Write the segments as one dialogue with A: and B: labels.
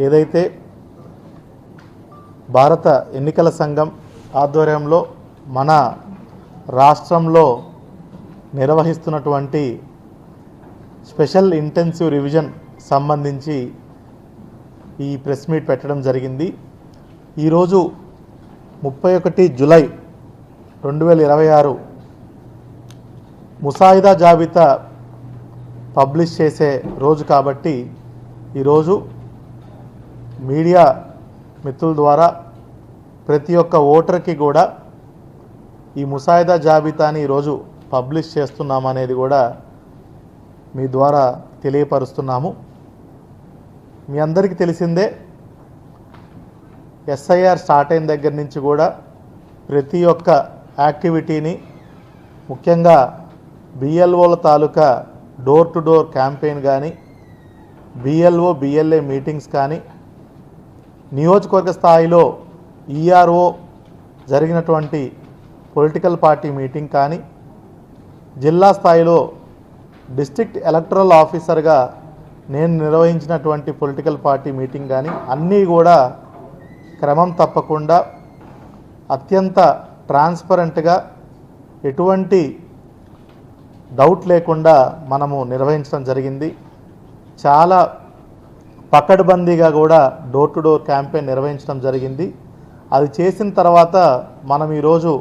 A: ఏదైతే భారత ఎన్నికల సంఘం ఆధ్వర్యంలో మన రాష్ట్రంలో నిర్వహిస్తున్నటువంటి స్పెషల్ ఇంటెన్సివ్ రివిజన్ సంబంధించి ఈ ప్రెస్ మీట్ పెట్టడం జరిగింది. ఈరోజు 31 జూలై 2026 ముసాయిదా జాబితా పబ్లిష్ చేసే రోజు కాబట్టి ఈరోజు మీడియా మిత్రుల ద్వారా ప్రతి ఒక్క ఓటర్కి కూడా ఈ ముసాయిదా జాబితాని ఈరోజు పబ్లిష్ చేస్తున్నామనేది కూడా మీ ద్వారా తెలియపరుస్తున్నాము. మీ అందరికీ తెలిసిందే, ఎస్ఐఆర్ స్టార్ట్ అయిన దగ్గర నుంచి కూడా ప్రతి ఒక్క యాక్టివిటీని, ముఖ్యంగా బిఎల్ఓల తాలూకా డోర్ టు డోర్ క్యాంపెయిన్ కానీ, బిఎల్ఓ బిఎల్ఏ మీటింగ్స్ కానీ, నియోజకవర్గ స్థాయిలో ఈఆర్ఓ జరిగినటువంటి పొలిటికల్ పార్టీ మీటింగ్ కానీ, జిల్లా స్థాయిలో డిస్ట్రిక్ట్ ఎలక్టరల్ ఆఫీసర్గా నేను నిర్వహించినటువంటి పొలిటికల్ పార్టీ మీటింగ్ కానీ అన్నీ కూడా క్రమం తప్పకుండా అత్యంత ట్రాన్స్పరెంట్గా ఎటువంటి డౌట్ లేకుండా మనము నిర్వహించడం జరిగింది. చాలా పకడ్బందీగా కూడా డోర్ టు డోర్ క్యాంపెయిన్ నిర్వహించడం జరిగింది. అది చేసిన తర్వాత మనం ఈరోజు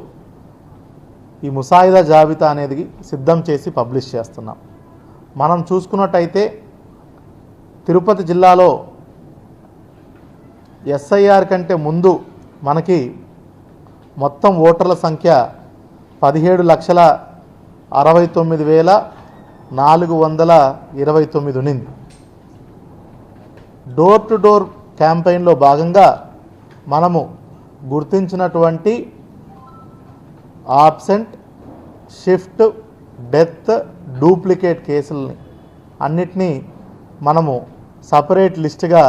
A: ఈ ముసాయిదా జాబితా అనేది సిద్ధం చేసి పబ్లిష్ చేస్తున్నాం. మనం చూసుకున్నట్టయితే తిరుపతి జిల్లాలో ఎస్ఐఆర్ కంటే ముందు మనకి మొత్తం ఓటర్ల సంఖ్య 17,69,429 ఉన్నింది. డోర్ టు డోర్ క్యాంపెయిన్లో భాగంగా మనము గుర్తించినటువంటి ఆబ్సెంట్, షిఫ్ట్, డెత్, డూప్లికేట్ కేసులని అన్నిటినీ మనము సపరేట్ లిస్టుగా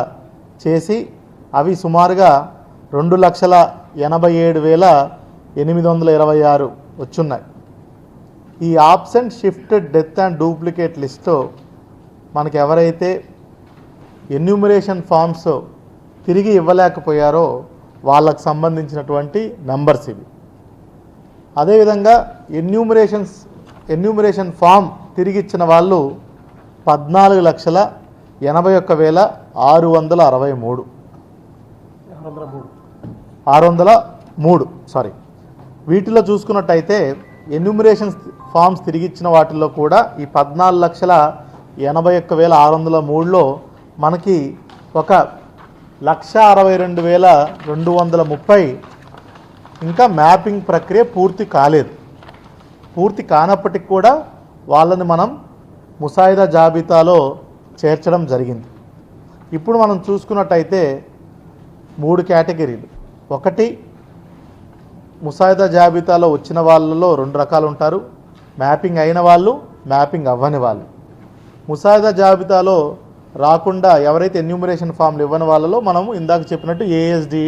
A: చేసి అవి సుమారుగా 2,87,826 వచ్చున్నాయి. ఈ absent, shift, death and duplicate list మనకి ఎవరైతే ఎన్యూమరేషన్ ఫామ్స్ తిరిగి ఇవ్వలేకపోయారో వాళ్ళకు సంబంధించినటువంటి నంబర్స్ ఇవి. అదేవిధంగా ఎన్యూమరేషన్ ఫామ్ తిరిగి ఇచ్చిన వాళ్ళు 14,81,603. వీటిలో చూసుకున్నట్టయితే ఎన్యూమరేషన్ ఫామ్స్ తిరిగి ఇచ్చిన వాటిల్లో కూడా ఈ 14,81,603లో మనకి 1,62,230 ఇంకా మ్యాపింగ్ ప్రక్రియ పూర్తి కాలేదు. పూర్తి కానప్పటికి కూడా వాళ్ళని మనం ముసాయిదా జాబితాలో చేర్చడం జరిగింది. ఇప్పుడు మనం చూసుకున్నట్టయితే 3 కేటగిరీలు. ఒకటి, ముసాయిదా జాబితాలో వచ్చిన వాళ్ళలో 2 రకాలు ఉంటారు. మ్యాపింగ్ అయిన వాళ్ళు, మ్యాపింగ్ అవ్వని వాళ్ళు. ముసాయిదా జాబితాలో రాకుండా ఎవరైతే ఎన్యూమరేషన్ ఫామ్లు ఇవ్వని వాళ్ళలో మనము ఇందాక చెప్పినట్టు ఏఎస్డి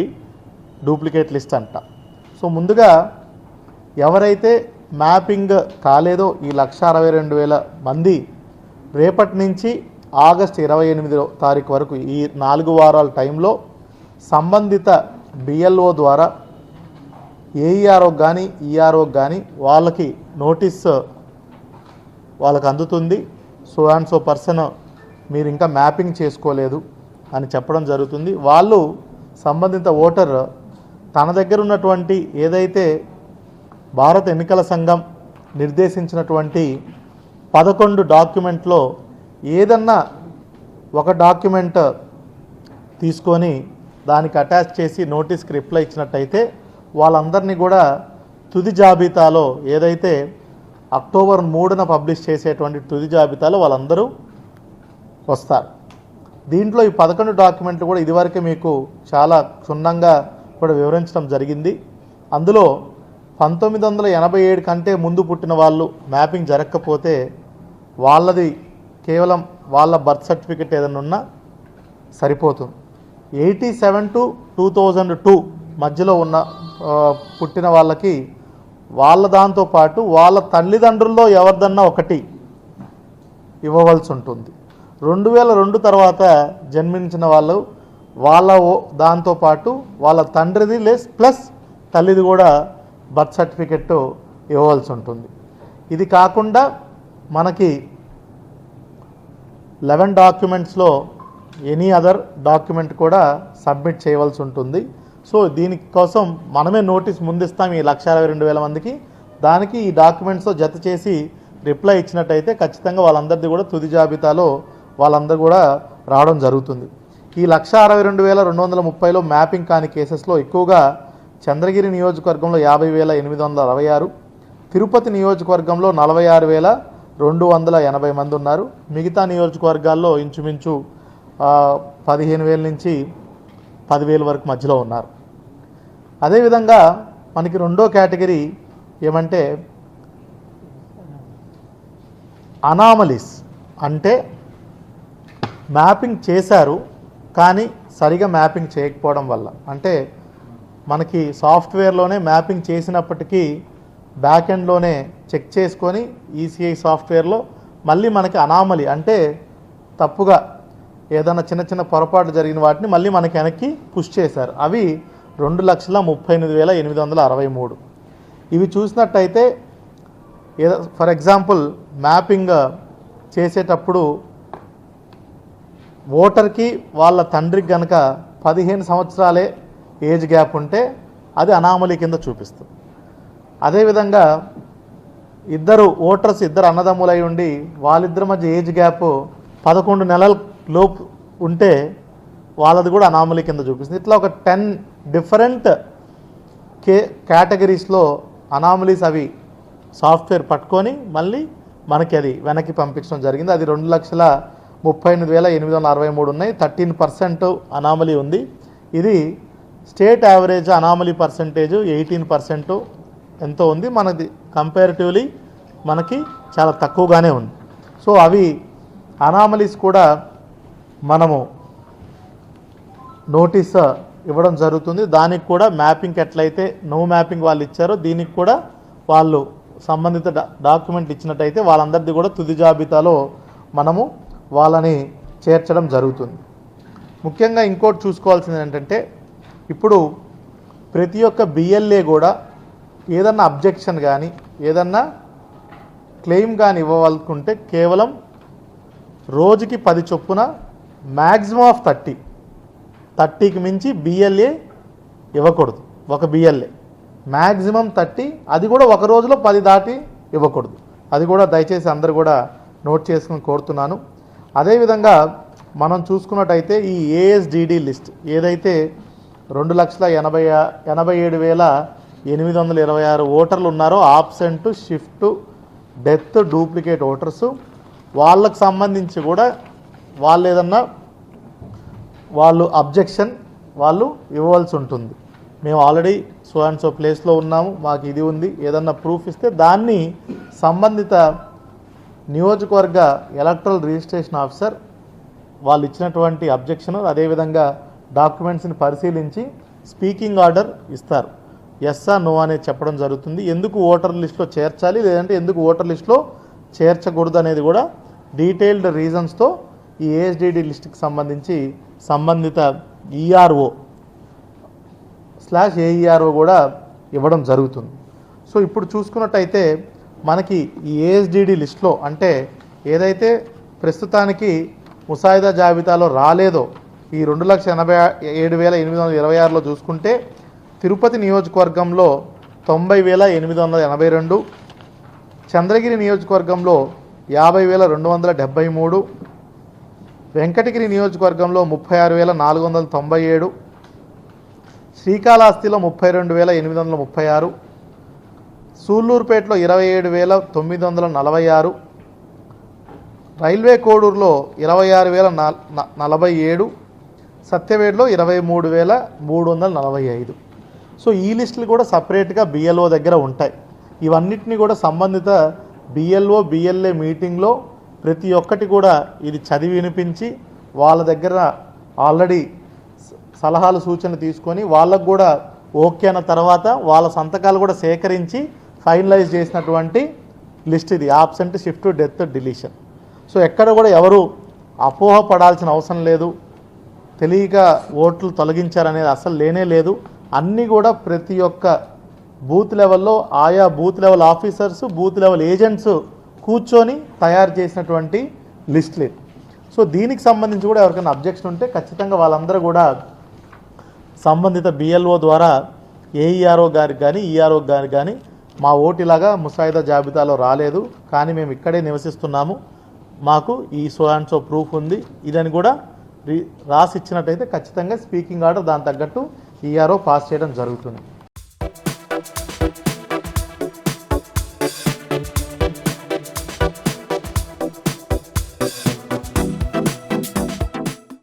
A: డూప్లికేట్ లిస్ట్ అంట. సో ముందుగా ఎవరైతే మ్యాపింగ్ కాలేదో ఈ 1,62,000 మంది రేపటి నుంచి ఆగస్టు 28వ తారీఖు వరకు ఈ 4 వారాల టైంలో సంబంధిత బిఎల్ఓ ద్వారా ఏఈఆర్ఓ కానీ ఈఆర్ఓకి కానీ వాళ్ళకి నోటీస్ వాళ్ళకి అందుతుంది. సో అండ్ సో పర్సన్ మీరు ఇంకా మ్యాపింగ్ చేసుకోలేదు అని చెప్పడం జరుగుతుంది. వాళ్ళు సంబంధిత ఓటర్ తన దగ్గర ఉన్నటువంటి ఏదైతే భారత ఎన్నికల సంఘం నిర్దేశించినటువంటి 11 డాక్యుమెంట్లో ఏదన్నా ఒక డాక్యుమెంట్ తీసుకొని దానికి అటాచ్ చేసి నోటీస్కి రిప్లై ఇచ్చినట్టయితే వాళ్ళందరినీ కూడా తుది జాబితాలో ఏదైతే అక్టోబర్ 3న పబ్లిష్ చేసేటువంటి తుది జాబితాలో వాళ్ళందరూ వస్తారు. దీంట్లో ఈ 11 డాక్యుమెంట్లు కూడా ఇదివరకే మీకు చాలా క్షుణ్ణంగా కూడా వివరించడం జరిగింది. అందులో 1987 కంటే ముందు పుట్టిన వాళ్ళు మ్యాపింగ్ జరగకపోతే వాళ్ళది కేవలం వాళ్ళ బర్త్ సర్టిఫికెట్ ఏదైనా ఉన్నా సరిపోతుంది. 87 to 2002 మధ్యలో ఉన్న పుట్టిన వాళ్ళకి వాళ్ళ దాంతోపాటు వాళ్ళ తల్లిదండ్రుల్లో ఎవరిదన్నా ఒకటి ఇవ్వవలసి ఉంటుంది. 2002 తర్వాత జన్మించిన వాళ్ళు దాంతోపాటు వాళ్ళ తండ్రిది ప్లస్ తల్లిది కూడా బర్త్ సర్టిఫికెట్ ఇవ్వవలసి ఉంటుంది. ఇది కాకుండా మనకి 11 డాక్యుమెంట్స్లో ఎనీ అదర్ డాక్యుమెంట్ కూడా సబ్మిట్ చేయవలసి ఉంటుంది. సో దీనికోసం మనమే నోటీస్ ముందిస్తాం ఈ 1,62,000 మందికి. దానికి ఈ డాక్యుమెంట్స్తో జత చేసి రిప్లై ఇచ్చినట్టయితే ఖచ్చితంగా వాళ్ళందరిది కూడా తుది జాబితాలో వాళ్ళందరూ కూడా రావడం జరుగుతుంది. ఈ 1,62,230లో మ్యాపింగ్ కాని కేసెస్లో ఎక్కువగా చంద్రగిరి నియోజకవర్గంలో 50,866, తిరుపతి నియోజకవర్గంలో 46,280 మంది ఉన్నారు. మిగతా నియోజకవర్గాల్లో ఇంచుమించు 15,000 నుంచి 10,000 వరకు మధ్యలో ఉన్నారు. అదేవిధంగా మనకి రెండో కేటగిరీ ఏమంటే అనామలీస్, అంటే మ్యాపింగ్ చేశారు కానీ సరిగా మ్యాపింగ్ చేయకపోవడం వల్ల, అంటే మనకి సాఫ్ట్వేర్లోనే మ్యాపింగ్ చేసినప్పటికీ బ్యాక్ ఎండ్లోనే చెక్ చేసుకొని ఈసీఐ సాఫ్ట్వేర్లో మళ్ళీ మనకి అనామలీ అంటే తప్పుగా ఏదైనా చిన్న చిన్న పొరపాటు జరిగిన వాటిని మళ్ళీ మనకి వెనక్కి పుష్ చేశారు. అవి 2,38,863. ఇవి చూసినట్టయితే ఫర్ ఎగ్జాంపుల్ మ్యాపింగ్ చేసేటప్పుడు ఓటర్కి వాళ్ళ తండ్రికి కనుక 15 సంవత్సరాలే ఏజ్ గ్యాప్ ఉంటే అది అనామలీ కింద చూపిస్తుంది. అదేవిధంగా ఇద్దరు అన్నదమ్ములై ఉండి వాళ్ళిద్దరి మధ్య ఏజ్ గ్యాప్ 11 నెలల లోపు ఉంటే వాళ్ళది కూడా అనామలీ కింద చూపిస్తుంది. ఇట్లా ఒక 10 డిఫరెంట్ కేటగిరీస్లో అనామలీస్ అవి సాఫ్ట్వేర్ పట్టుకొని మళ్ళీ మనకి అది వెనక్కి పంపించడం జరిగింది. అది 2,38,863 ఉన్నాయి. 13% అనామలీ ఉంది. ఇది స్టేట్ యావరేజ్ అనామలీ పర్సంటేజ్ 18% ఎంతో ఉంది. మనది కంపారిటివ్లీ మనకి చాలా తక్కువగానే ఉంది. సో అవి అనామలీస్ కూడా మనము నోటీస్ ఇవ్వడం జరుగుతుంది. దానికి కూడా మ్యాపింగ్ ఎట్లయితే నో మ్యాపింగ్ వాళ్ళు ఇచ్చారో దీనికి కూడా వాళ్ళు సంబంధిత డాక్యుమెంట్ ఇచ్చినట్టయితే వాళ్ళందరిది కూడా తుది జాబితాలో మనము వాళ్ళని చేర్చడం జరుగుతుంది. ముఖ్యంగా ఇంకోటి చూసుకోవాల్సింది ఏంటంటే ఇప్పుడు ప్రతి ఒక్క బిఎల్ఏ కూడా ఏదన్నా అబ్జెక్షన్ కానీ ఏదన్నా క్లెయిమ్ కానీ ఇవ్వాలనుకుంటే కేవలం రోజుకి 10 చొప్పున మ్యాక్సిమం ఆఫ్ 30కి మించి బిఎల్ఏ ఇవ్వకూడదు. ఒక బిఎల్ఏ మ్యాక్సిమం 30, అది కూడా ఒక రోజులో 10 దాటి ఇవ్వకూడదు. అది కూడా దయచేసి అందరు కూడా నోట్ చేసుకుని కోరుతున్నాను. అదేవిధంగా మనం చూసుకున్నట్టయితే ఈ ఏఎస్డిడి లిస్ట్ ఏదైతే 2,87,826 ఓటర్లు ఉన్నారో absent, shift, death, duplicate voters వాళ్ళకు సంబంధించి కూడా వాళ్ళు అబ్జెక్షన్ వాళ్ళు ఇవ్వవలసి ఉంటుంది. మేము ఆల్రెడీ సో అండ్ సో ప్లేస్లో ఉన్నాము, మాకు ఇది ఉంది, ఏదన్నా ప్రూఫ్ ఇస్తే దాన్ని సంబంధిత నియోజకవర్గ ఎలక్టరల్ రిజిస్ట్రేషన్ ఆఫీసర్ వాళ్ళు ఇచ్చినటువంటి అబ్జెక్షన్ అదేవిధంగా డాక్యుమెంట్స్ని పరిశీలించి స్పీకింగ్ ఆర్డర్ ఇస్తారు. ఎస్ఆ నో అనేది చెప్పడం జరుగుతుంది. ఎందుకు ఓటర్ లిస్ట్లో చేర్చాలి లేదంటే ఎందుకు ఓటర్ లిస్ట్లో చేర్చకూడదు అనేది కూడా డీటెయిల్డ్ రీజన్స్తో ఈ ఏఎస్డిడి లిస్ట్కి సంబంధించి సంబంధిత ERO/AERO కూడా ఇవ్వడం జరుగుతుంది. సో ఇప్పుడు చూసుకున్నట్టయితే మనకి ఈ ఏఎస్డిడి లిస్ట్లో అంటే ఏదైతే ప్రస్తుతానికి ముసాయిదా జాబితాలో రాలేదో ఈ 2,87,826లో చూసుకుంటే తిరుపతి నియోజకవర్గంలో 90,882, చంద్రగిరి నియోజకవర్గంలో 50,273, వెంకటగిరి నియోజకవర్గంలో 36,497, శ్రీకాళహస్తిలో 32,836, సూళ్ళూరుపేటలో 27,946, రైల్వే కోడూరులో 26,047, సత్యవేడులో 23,345. సో ఈ లిస్టులు కూడా సపరేట్గా బిఎల్ఓ దగ్గర ఉంటాయి. ఇవన్నిటిని కూడా సంబంధిత బిఎల్ఏ మీటింగ్లో ప్రతి ఒక్కటి కూడా ఇది చదివి వినిపించి వాళ్ళ దగ్గర ఆల్రెడీ సలహాలు సూచనలు తీసుకొని వాళ్ళకు కూడా ఓకే అన్న తర్వాత వాళ్ళ సంతకాలు కూడా సేకరించి ఫైనలైజ్ చేసినటువంటి లిస్ట్ ఇది absent, shift, death, deletion. So ఎక్కడ కూడా ఎవరు అపోహ పడాల్సిన అవసరం లేదు. తెలియక ఓట్లు తొలగించారనేది అసలు లేనే లేదు. అన్నీ కూడా ప్రతి ఒక్క బూత్ లెవెల్లో ఆయా booth level officers, booth level agents కూర్చొని తయారు చేసినటువంటి లిస్టులే. సో దీనికి సంబంధించి కూడా ఎవరికైనా అబ్జెక్షన్ ఉంటే ఖచ్చితంగా వాళ్ళందరూ కూడా సంబంధిత బిఎల్ఓ ద్వారా ఏఈఆర్ఓ గారికి కానీ ఈఆర్ఓ గారికి కానీ మా ఓటిలాగా ముసాయిదా జాబితాలో రాలేదు, కానీ మేము ఇక్కడే నివసిస్తున్నాము, మాకు ఈ సో అండ్ సో ప్రూఫ్ ఉంది ఇదని కూడా రాసి ఇచ్చినట్టయితే ఖచ్చితంగా స్పీకింగ్ ఆర్డర్ దాని తగ్గట్టు ఈఆర్ఓ పాస్ చేయడం జరుగుతుంది.